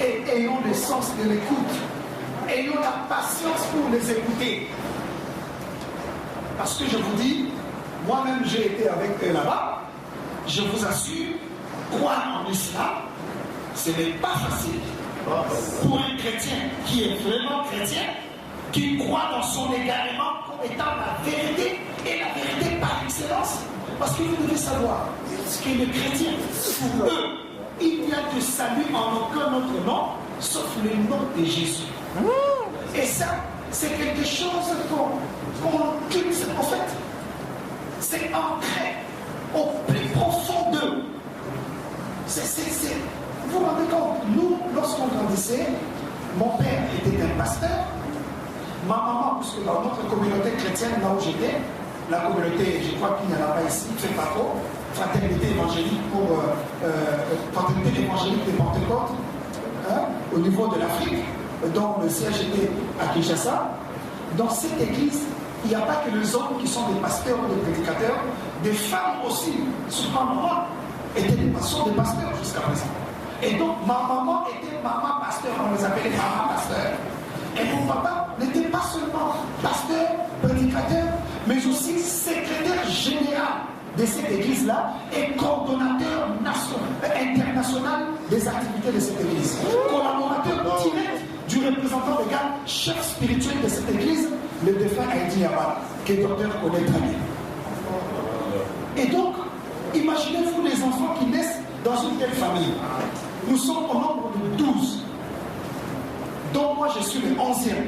et ayons le sens de l'écoute. Ayons la patience pour les écouter. Parce que je vous dis, moi-même j'ai été avec eux là-bas, je vous assure, croire en l'islam, ce n'est pas facile. Pour un chrétien qui est vraiment chrétien, qui croit dans son égarement comme étant la vérité, et la vérité par excellence. Parce que vous devez savoir, que les chrétiens, pour eux, il n'y a de salut en aucun autre nom, sauf le nom de Jésus. Et ça, c'est quelque chose qu'on culte, en fait. C'est ancré au plus profond d'eux. Vous vous rendez compte, nous, lorsqu'on grandissait, mon père était un pasteur, ma maman, puisque dans notre communauté chrétienne, là où j'étais, la communauté, je crois qu'il n'y en a pas ici, fait pas trop, fraternité évangélique fraternité évangélique des Pentecôtes, au niveau de l'Afrique, dont le siège était à Kinshasa. Dans cette église, il n'y a pas que les hommes qui sont des pasteurs ou des prédicateurs, des femmes aussi, souvent moi, étaient des pasteurs jusqu'à présent. Et donc ma maman était maman pasteur, on les appelait maman pasteur. Et mon papa n'était pas seulement pasteur, prédicateur, mais aussi secrétaire général de cette église-là et coordonnateur international des activités de cette église. Collaborateur direct du représentant légal, chef spirituel de cette église, le défunt Haïti Yabal, que le docteur connaît très bien. Et donc, imaginez-vous les enfants qui naissent dans une telle famille. Nous sommes au nombre de 12, dont moi je suis le 11e.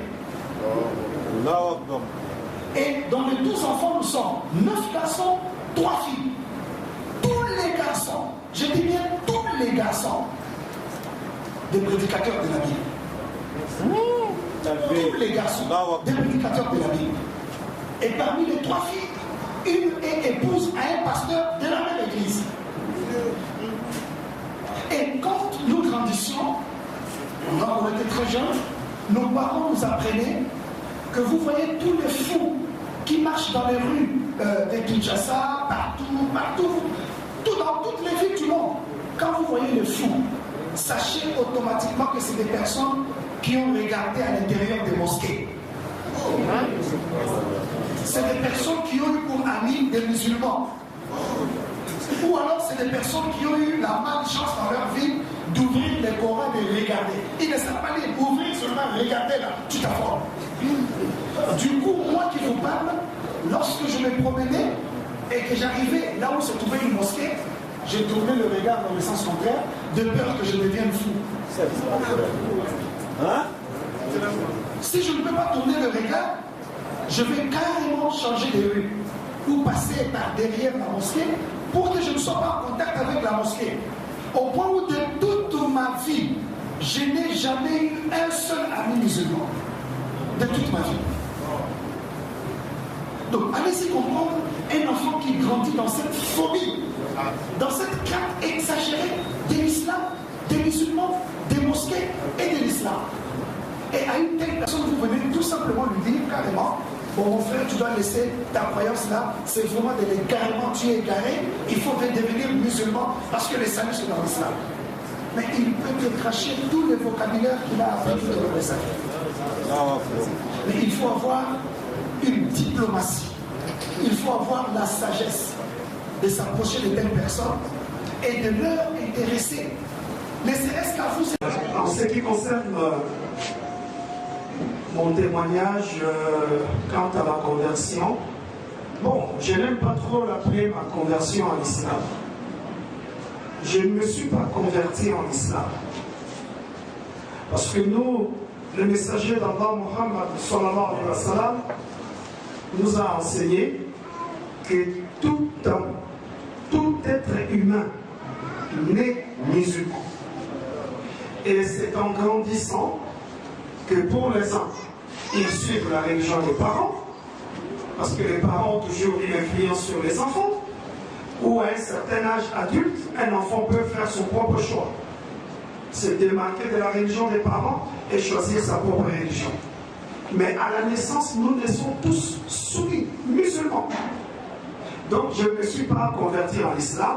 Et dans les 12 enfants, nous sommes 9 garçons, 3 filles. Tous les garçons, je dis bien tous les garçons, des prédicateurs de la Bible. Tous les garçons, des prédicateurs de la Bible. Et parmi les 3 filles, une est épouse à un pasteur de la même église. Et quand nous grandissions, on était très jeunes, nos parents nous apprenaient que vous voyez tous les fous qui marchent dans les rues de Kinshasa, partout, dans toutes les villes du monde. Quand vous voyez les fous, sachez automatiquement que c'est des personnes qui ont regardé à l'intérieur des mosquées. C'est des personnes qui ont eu pour amis des musulmans. Ou alors c'est des personnes qui ont eu la malchance dans leur vie d'ouvrir les Corans et de regarder. Ils ne savent pas lire, ouvrir seulement, regarder là, tu t'afformes. Du coup, moi qui vous parle, lorsque je me promenais et que j'arrivais là où se trouvait une mosquée, j'ai tourné le regard dans le sens contraire, de peur que je devienne fou. Hein? Si je ne peux pas tourner le regard, je vais carrément changer de rue ou passer par derrière la mosquée pour que je ne sois pas en contact avec la mosquée. Au point où de toute ma vie, je n'ai jamais eu un seul ami musulman. De toute ma vie. Donc, allez-y comprendre un enfant qui grandit dans cette phobie, dans cette crainte exagérée de l'islam, des musulmans, des mosquées et de l'islam. Et à une telle personne, vous venez tout simplement lui dire carrément, bon mon frère, tu dois laisser ta croyance là, c'est vraiment de l'égarement, tu es égaré, il faut devenir musulman parce que les saluts sont dans l'islam. Mais il peut te cracher tous les vocabulaires qu'il a appris dans les saluts. Mais il faut avoir une diplomatie, il faut avoir la sagesse de s'approcher de telles personnes et de leur intéresser. Ne serait-ce qu'à vous. En ce qui concerne mon témoignage quant à la conversion, bon, je n'aime pas trop l'appeler ma conversion en islam. Je ne me suis pas converti en islam. Parce que nous, le messager d'Allah Muhammad sallallahu alayhi wa sallam, nous a enseigné que tout être humain naît musulman. Et c'est en grandissant que pour les enfants, ils suivent la religion des parents, parce que les parents ont toujours une influence sur les enfants, ou à un certain âge adulte, un enfant peut faire son propre choix. Se démarquer de la religion des parents et choisir sa propre religion. Mais à la naissance, nous naissons tous soumis, musulmans. Donc je ne me suis pas converti en islam,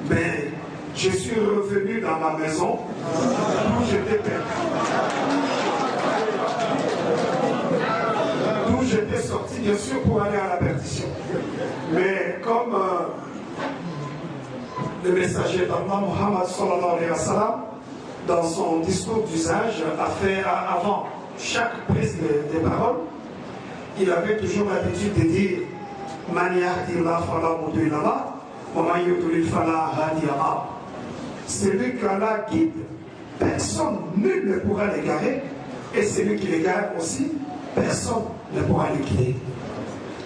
mais je suis revenu dans ma maison où j'étais bien sûr, pour aller à la perdition. Mais comme le messager d'Allah, Muhammad sallallahu alayhi wa sallam, dans son discours d'usage, a fait avant chaque prise des paroles, il avait toujours l'habitude de dire Man yahdillah fala mudilla lahu wa man yudlil fala hadiya lahu. Celui qu'Allah guide, personne, nul ne pourra l'égarer, et celui qui l'égare aussi, personne ne pourra le guider.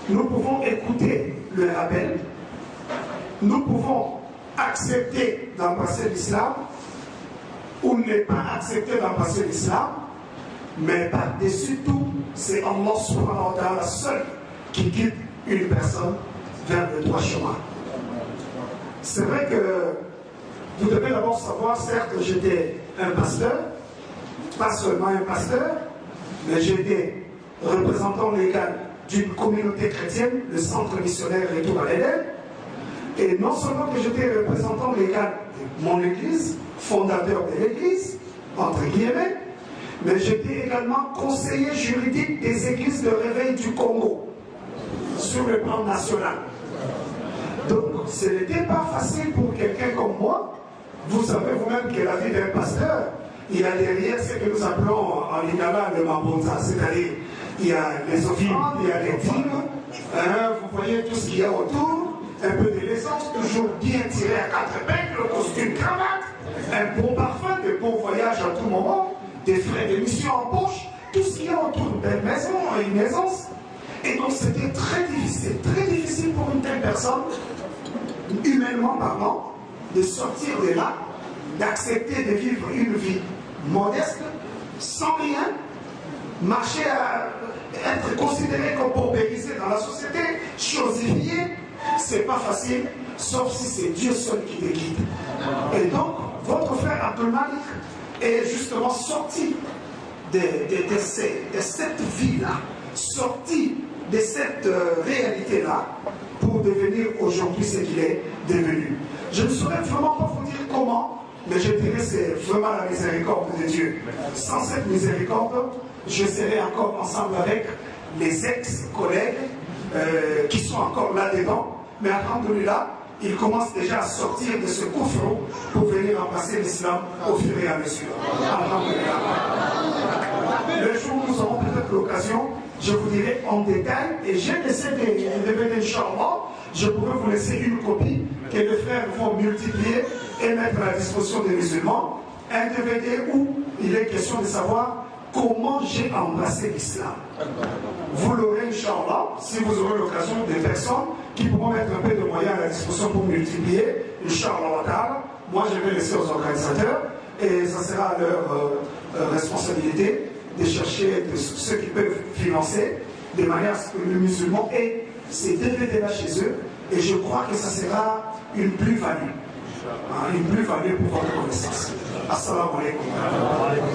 Nous pouvons écouter le rappel, nous pouvons accepter d'embrasser l'islam ou ne pas accepter d'embrasser l'islam, mais par-dessus tout, c'est Allah subhanahu wa ta'ala seul qui guide une personne vers le droit chemin. C'est vrai que vous devez d'abord savoir, certes, j'étais un pasteur, pas seulement un pasteur, mais j'étais représentant légal d'une communauté chrétienne, le centre missionnaire Retour à l'Éden. Et non seulement que j'étais représentant légal de mon église, fondateur de l'église, entre guillemets, mais j'étais également conseiller juridique des églises de réveil du Congo, sur le plan national. Donc, ce n'était pas facile pour quelqu'un comme moi. Vous savez vous-même que la vie d'un pasteur, il y a derrière ce que nous appelons en lingala le mambonza, c'est-à-dire il y a les offrandes, il y a les dîmes, vous voyez tout ce qu'il y a autour, un peu de l'essence, toujours bien tiré à 4 épingles, le costume cravate, un bon parfum, de bons voyages à tout moment, des frais de mission en poche, tout ce qu'il y a autour d'une maison, une aisance. Et donc c'était très difficile pour une telle personne, humainement parlant, de sortir de là, d'accepter de vivre une vie modeste, sans rien, marcher à être considéré comme paupérisé dans la société, chosifié, c'est pas facile, sauf si c'est Dieu seul qui te guide. Et donc, votre frère Abdul Malik est justement sorti de cette vie-là, sorti de cette réalité-là, pour devenir aujourd'hui ce qu'il est devenu. Je ne saurais vraiment pas vous dire comment, mais je dirais que c'est vraiment la miséricorde de Dieu. Sans cette miséricorde, je serais encore ensemble avec les ex-collègues qui sont encore là-dedans. Mais alhamdoulilah, ils commencent déjà à sortir de ce gouffre pour venir embrasser l'islam au fur et à mesure. Alhamdoulilah. Le jour où nous aurons peut-être l'occasion, je vous dirai en détail, et j'ai laissé des DVD, Inch'Allah, je pourrais vous laisser une copie que les frères vont multiplier et mettre à la disposition des musulmans, un DVD où il est question de savoir comment j'ai embrassé l'islam. Vous l'aurez, Inch'Allah, si vous aurez l'occasion, des personnes qui pourront mettre un peu de moyens à la disposition pour multiplier, Inch'Allah. Moi, je vais laisser aux organisateurs, et ça sera à leur responsabilité de chercher ceux qui peuvent financer, de manière à ce que le musulman ait ces DVD-là chez eux, et je crois que ça sera une plus-value. Une plus-value pour votre connaissance. Assalamu alaikum.